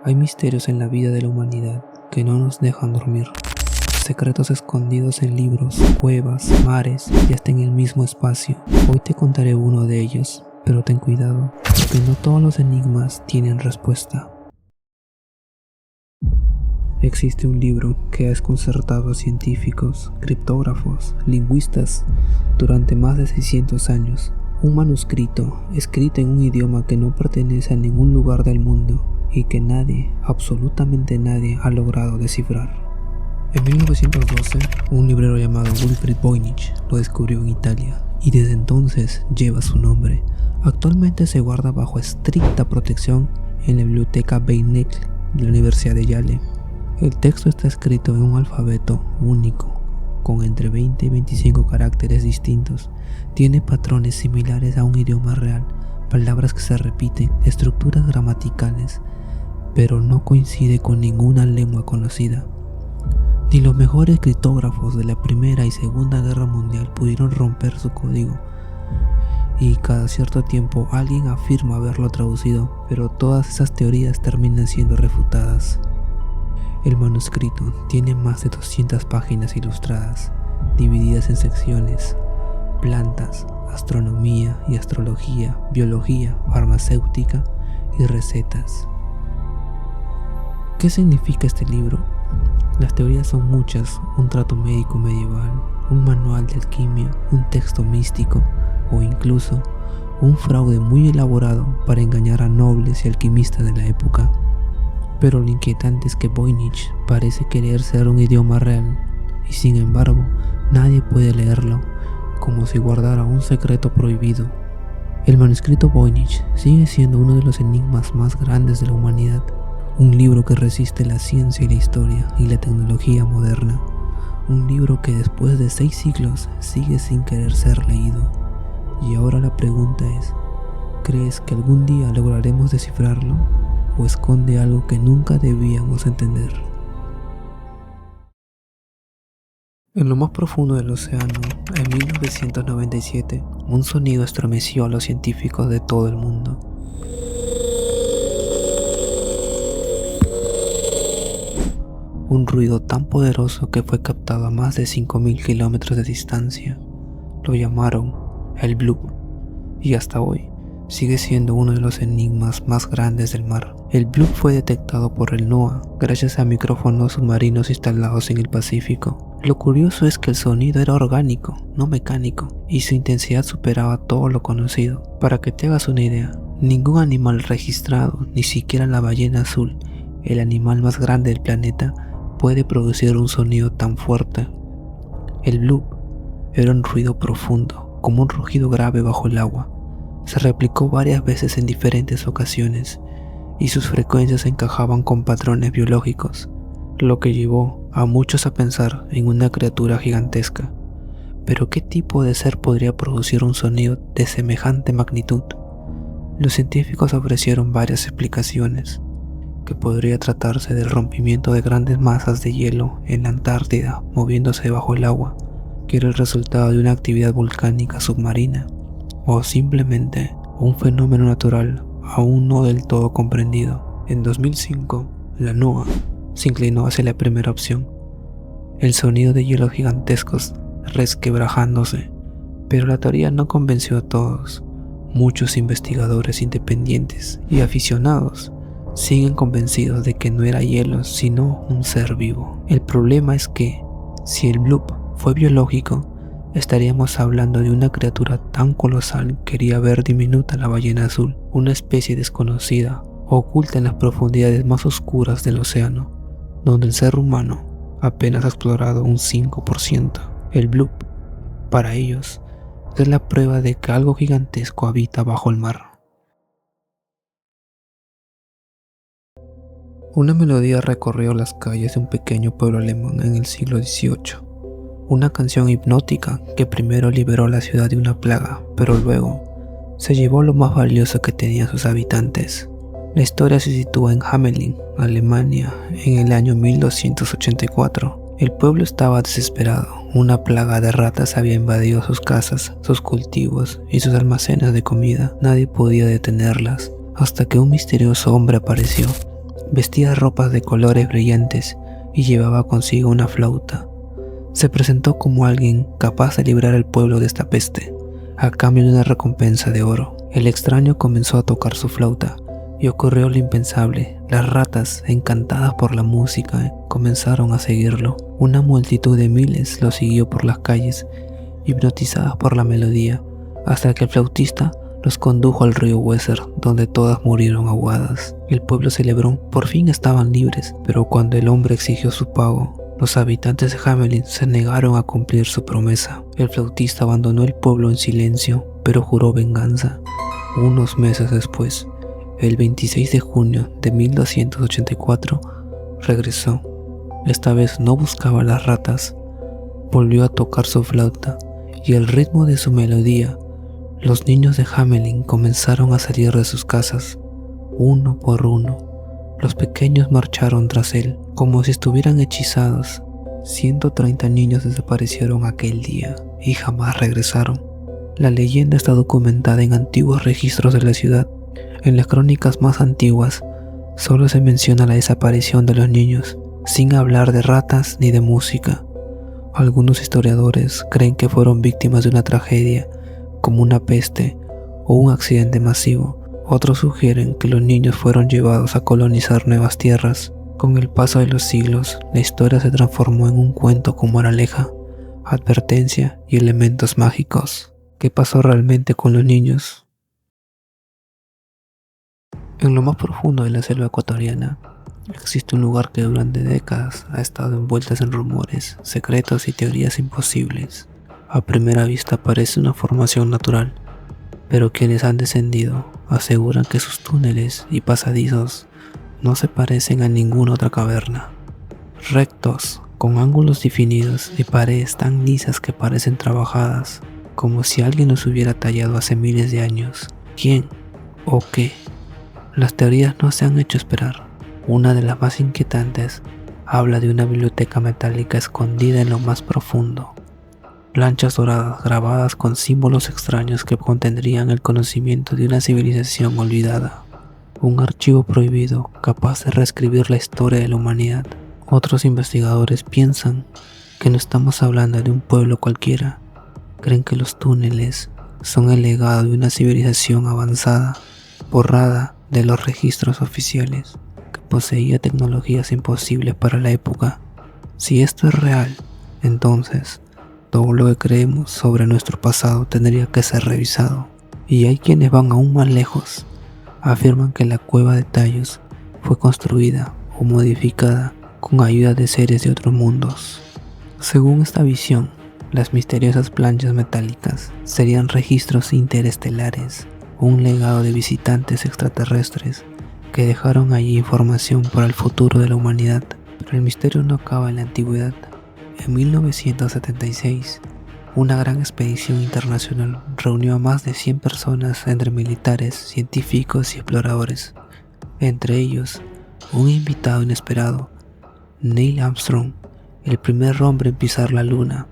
Hay misterios en la vida de la humanidad que no nos dejan dormir. Secretos escondidos en libros, cuevas, mares y hasta en el mismo espacio. Hoy te contaré uno de ellos, pero ten cuidado, porque no todos los enigmas tienen respuesta. Existe un libro que ha desconcertado a científicos, criptógrafos, lingüistas durante más de 600 años. Un manuscrito escrito en un idioma que no pertenece a ningún lugar del mundo y que nadie, absolutamente nadie, ha logrado descifrar. En 1912, un librero llamado Wilfrid Voynich lo descubrió en Italia y desde entonces lleva su nombre. Actualmente se guarda bajo estricta protección en la biblioteca Beinecke de la Universidad de Yale. El texto está escrito en un alfabeto único, con entre 20 y 25 caracteres distintos. Tiene patrones similares a un idioma real, palabras que se repiten, estructuras gramaticales, pero no coincide con ninguna lengua conocida. Ni los mejores criptógrafos de la Primera y Segunda Guerra Mundial pudieron romper su código, y cada cierto tiempo alguien afirma haberlo traducido, pero todas esas teorías terminan siendo refutadas. El manuscrito tiene más de 200 páginas ilustradas, divididas en secciones: plantas, astronomía y astrología, biología, farmacéutica y recetas. ¿Qué significa este libro? Las teorías son muchas: un trato médico medieval, un manual de alquimia, un texto místico o incluso un fraude muy elaborado para engañar a nobles y alquimistas de la época. Pero lo inquietante es que Voynich parece querer ser un idioma real y sin embargo nadie puede leerlo, como si guardara un secreto prohibido. El manuscrito Voynich sigue siendo uno de los enigmas más grandes de la humanidad, un libro que resiste la ciencia y la historia y la tecnología moderna, un libro que después de 6 siglos sigue sin querer ser leído. Y ahora la pregunta es, ¿crees que algún día lograremos descifrarlo o esconde algo que nunca debíamos entender? En lo más profundo del océano, en 1997, un sonido estremeció a los científicos de todo el mundo. Un ruido tan poderoso que fue captado a más de 5.000 kilómetros de distancia. Lo llamaron el Bloop, y hasta hoy sigue siendo uno de los enigmas más grandes del mar. El Bloop fue detectado por el NOAA gracias a micrófonos submarinos instalados en el Pacífico. Lo curioso es que el sonido era orgánico, no mecánico, y su intensidad superaba todo lo conocido. Para que te hagas una idea, ningún animal registrado, ni siquiera la ballena azul, el animal más grande del planeta, puede producir un sonido tan fuerte. El Bloop era un ruido profundo, como un rugido grave bajo el agua. Se replicó varias veces en diferentes ocasiones y sus frecuencias encajaban con patrones biológicos, lo que llevó a muchos a pensar en una criatura gigantesca. Pero ¿qué tipo de ser podría producir un sonido de semejante magnitud? Los científicos ofrecieron varias explicaciones: que podría tratarse del rompimiento de grandes masas de hielo en la Antártida moviéndose bajo el agua, que era el resultado de una actividad volcánica submarina, o simplemente un fenómeno natural aún no del todo comprendido. En 2005, la NOAA se inclinó hacia la primera opción, el sonido de hielos gigantescos resquebrajándose, pero la teoría no convenció a todos. Muchos investigadores independientes y aficionados siguen convencidos de que no era hielo sino un ser vivo. El problema es que, si el Bloop fue biológico, estaríamos hablando de una criatura tan colosal que haría ver diminuta la ballena azul, una especie desconocida, oculta en las profundidades más oscuras del océano, donde el ser humano apenas ha explorado un 5%. El Bloop, para ellos, es la prueba de que algo gigantesco habita bajo el mar. Una melodía recorrió las calles de un pequeño pueblo alemán en el siglo XVIII. Una canción hipnótica que primero liberó a la ciudad de una plaga, pero luego se llevó lo más valioso que tenían sus habitantes. La historia se sitúa en Hamelin, Alemania, en el año 1284. El pueblo estaba desesperado. Una plaga de ratas había invadido sus casas, sus cultivos y sus almacenes de comida. Nadie podía detenerlas, hasta que un misterioso hombre apareció. Vestía ropas de colores brillantes y llevaba consigo una flauta. Se presentó como alguien capaz de librar al pueblo de esta peste, a cambio de una recompensa de oro. El extraño comenzó a tocar su flauta y ocurrió lo impensable. Las ratas, encantadas por la música, comenzaron a seguirlo. Una multitud de miles lo siguió por las calles, hipnotizadas por la melodía, hasta que el flautista los condujo al río Weser, donde todas murieron ahogadas. El pueblo celebró, por fin estaban libres, pero cuando el hombre exigió su pago, los habitantes de Hamelin se negaron a cumplir su promesa. El flautista abandonó el pueblo en silencio, pero juró venganza. Unos meses después, el 26 de junio de 1284, regresó. Esta vez no buscaba a las ratas. Volvió a tocar su flauta y al ritmo de su melodía, los niños de Hamelin comenzaron a salir de sus casas, uno por uno. Los pequeños marcharon tras él, como si estuvieran hechizados. 130 niños desaparecieron aquel día y jamás regresaron. La leyenda está documentada en antiguos registros de la ciudad. En las crónicas más antiguas, solo se menciona la desaparición de los niños, sin hablar de ratas ni de música. Algunos historiadores creen que fueron víctimas de una tragedia, como una peste o un accidente masivo. Otros sugieren que los niños fueron llevados a colonizar nuevas tierras. Con el paso de los siglos, la historia se transformó en un cuento con moraleja, advertencia y elementos mágicos. ¿Qué pasó realmente con los niños? En lo más profundo de la selva ecuatoriana, existe un lugar que durante décadas ha estado envuelto en rumores, secretos y teorías imposibles. A primera vista parece una formación natural, pero quienes han descendido aseguran que sus túneles y pasadizos no se parecen a ninguna otra caverna. Rectos, con ángulos definidos y paredes tan lisas que parecen trabajadas, como si alguien los hubiera tallado hace miles de años. ¿Quién o qué? Las teorías no se han hecho esperar. Una de las más inquietantes habla de una biblioteca metálica escondida en lo más profundo. Planchas doradas grabadas con símbolos extraños que contendrían el conocimiento de una civilización olvidada. Un archivo prohibido capaz de reescribir la historia de la humanidad. Otros investigadores piensan que no estamos hablando de un pueblo cualquiera. Creen que los túneles son el legado de una civilización avanzada, borrada de los registros oficiales, que poseía tecnologías imposibles para la época. Si esto es real, entonces todo lo que creemos sobre nuestro pasado tendría que ser revisado. Y hay quienes van aún más lejos. Afirman que la cueva de Tallos fue construida o modificada con ayuda de seres de otros mundos. Según esta visión, las misteriosas planchas metálicas serían registros interestelares, un legado de visitantes extraterrestres que dejaron allí información para el futuro de la humanidad. Pero el misterio no acaba en la antigüedad. En 1976, una gran expedición internacional reunió a más de 100 personas entre militares, científicos y exploradores. Entre ellos, un invitado inesperado, Neil Armstrong, el primer hombre en pisar la luna.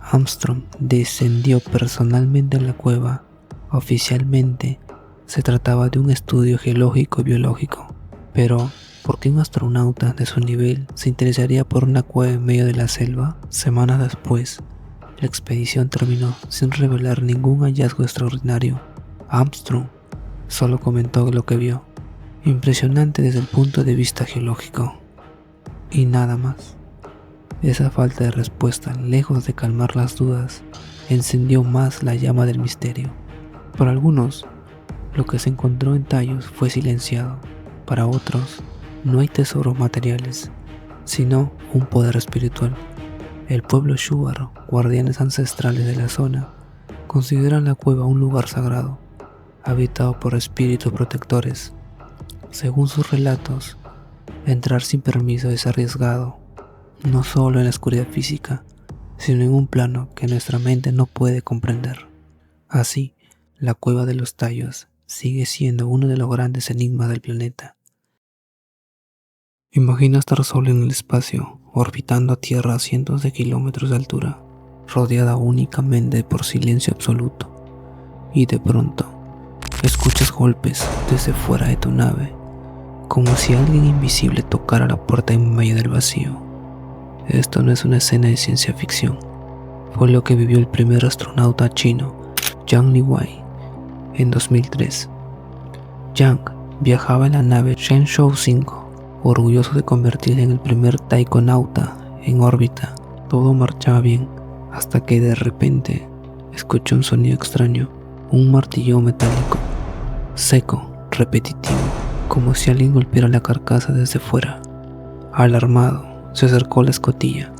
Armstrong descendió personalmente en la cueva. Oficialmente, se trataba de un estudio geológico y biológico, pero ¿por qué un astronauta de su nivel se interesaría por una cueva en medio de la selva? Semanas después, la expedición terminó sin revelar ningún hallazgo extraordinario. Armstrong solo comentó lo que vio, impresionante desde el punto de vista geológico, y nada más. Esa falta de respuesta, lejos de calmar las dudas, encendió más la llama del misterio. Para algunos, lo que se encontró en Tallos fue silenciado. Para otros, no hay tesoros materiales, sino un poder espiritual. El pueblo Shuar, guardianes ancestrales de la zona, consideran la cueva un lugar sagrado, habitado por espíritus protectores. Según sus relatos, entrar sin permiso es arriesgado, no solo en la oscuridad física, sino en un plano que nuestra mente no puede comprender. Así, la cueva de los Tallos sigue siendo uno de los grandes enigmas del planeta. Imagina estar solo en el espacio, orbitando a Tierra a cientos de kilómetros de altura, rodeada únicamente por silencio absoluto, y de pronto escuchas golpes desde fuera de tu nave, como si alguien invisible tocara la puerta en medio del vacío. Esto no es una escena de ciencia ficción, fue lo que vivió el primer astronauta chino, Yang Liwei, en 2003. Yang viajaba en la nave Shenzhou 5, orgulloso de convertirse en el primer taikonauta en órbita. Todo marchaba bien, hasta que de repente escuchó un sonido extraño, un martillo metálico, seco, repetitivo, como si alguien golpeara la carcasa desde fuera. Alarmado, se acercó a la escotilla,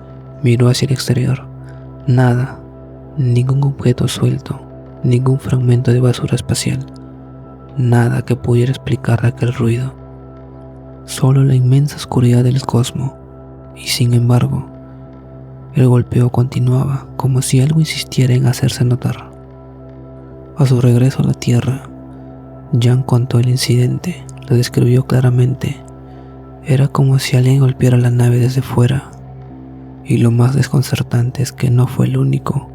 miró hacia el exterior. Nada, ningún objeto suelto, ningún fragmento de basura espacial, nada que pudiera explicar aquel ruido. Solo la inmensa oscuridad del cosmos, y sin embargo, el golpeo continuaba, como si algo insistiera en hacerse notar. A su regreso a la Tierra, Yang contó el incidente, lo describió claramente. Era como si alguien golpeara la nave desde fuera. Y lo más desconcertante es que no fue el único.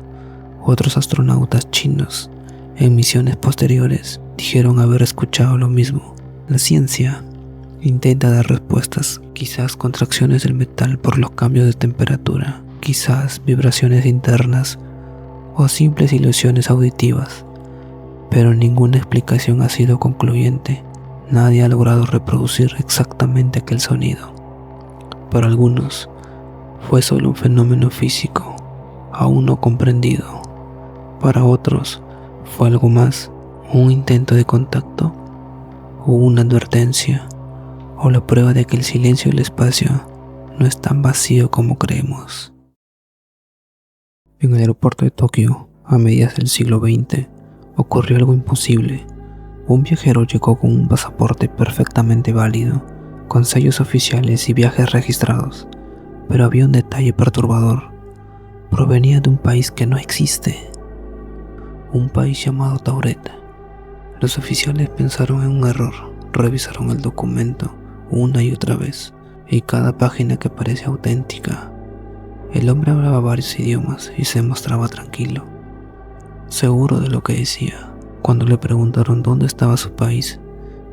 Otros astronautas chinos, en misiones posteriores, dijeron haber escuchado lo mismo. La ciencia intenta dar respuestas, quizás contracciones del metal por los cambios de temperatura, quizás vibraciones internas o simples ilusiones auditivas, pero ninguna explicación ha sido concluyente. Nadie ha logrado reproducir exactamente aquel sonido. Para algunos, fue solo un fenómeno físico, aún no comprendido. Para otros, fue algo más, un intento de contacto, o una advertencia, o la prueba de que el silencio del espacio no es tan vacío como creemos. En el aeropuerto de Tokio, a mediados del siglo XX, ocurrió algo imposible. Un viajero llegó con un pasaporte perfectamente válido, con sellos oficiales y viajes registrados, pero había un detalle perturbador. Provenía de un país que no existe, un país llamado Tauret. Los oficiales pensaron en un error, revisaron el documento una y otra vez, y cada página que parecía auténtica. El hombre hablaba varios idiomas y se mostraba tranquilo, seguro de lo que decía. Cuando le preguntaron dónde estaba su país,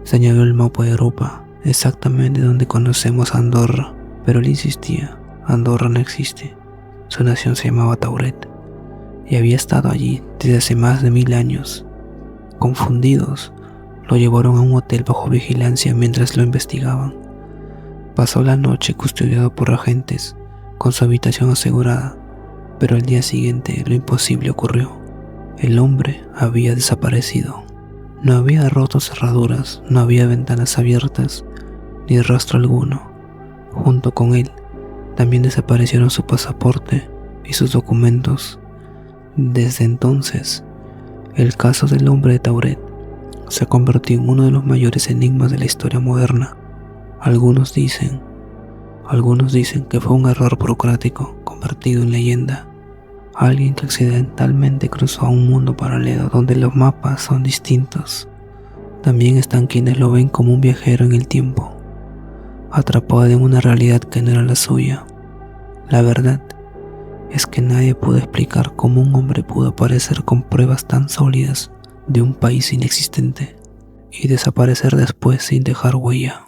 señaló el mapa de Europa, exactamente donde conocemos a Andorra, pero él insistía: Andorra no existe, su nación se llamaba Tauret, y había estado allí desde hace más de 1000 años. Confundidos, lo llevaron a un hotel bajo vigilancia mientras lo investigaban. Pasó la noche custodiado por agentes, con su habitación asegurada, pero al día siguiente lo imposible ocurrió. El hombre había desaparecido. No había roto cerraduras, no había ventanas abiertas, ni rastro alguno. Junto con él, también desaparecieron su pasaporte y sus documentos. Desde entonces, el caso del hombre de Tauret se convirtió en uno de los mayores enigmas de la historia moderna. Algunos dicen que fue un error burocrático convertido en leyenda. Alguien que accidentalmente cruzó a un mundo paralelo donde los mapas son distintos. También están quienes lo ven como un viajero en el tiempo, atrapado en una realidad que no era la suya. La verdad es que nadie pudo explicar cómo un hombre pudo aparecer con pruebas tan sólidas de un país inexistente y desaparecer después sin dejar huella.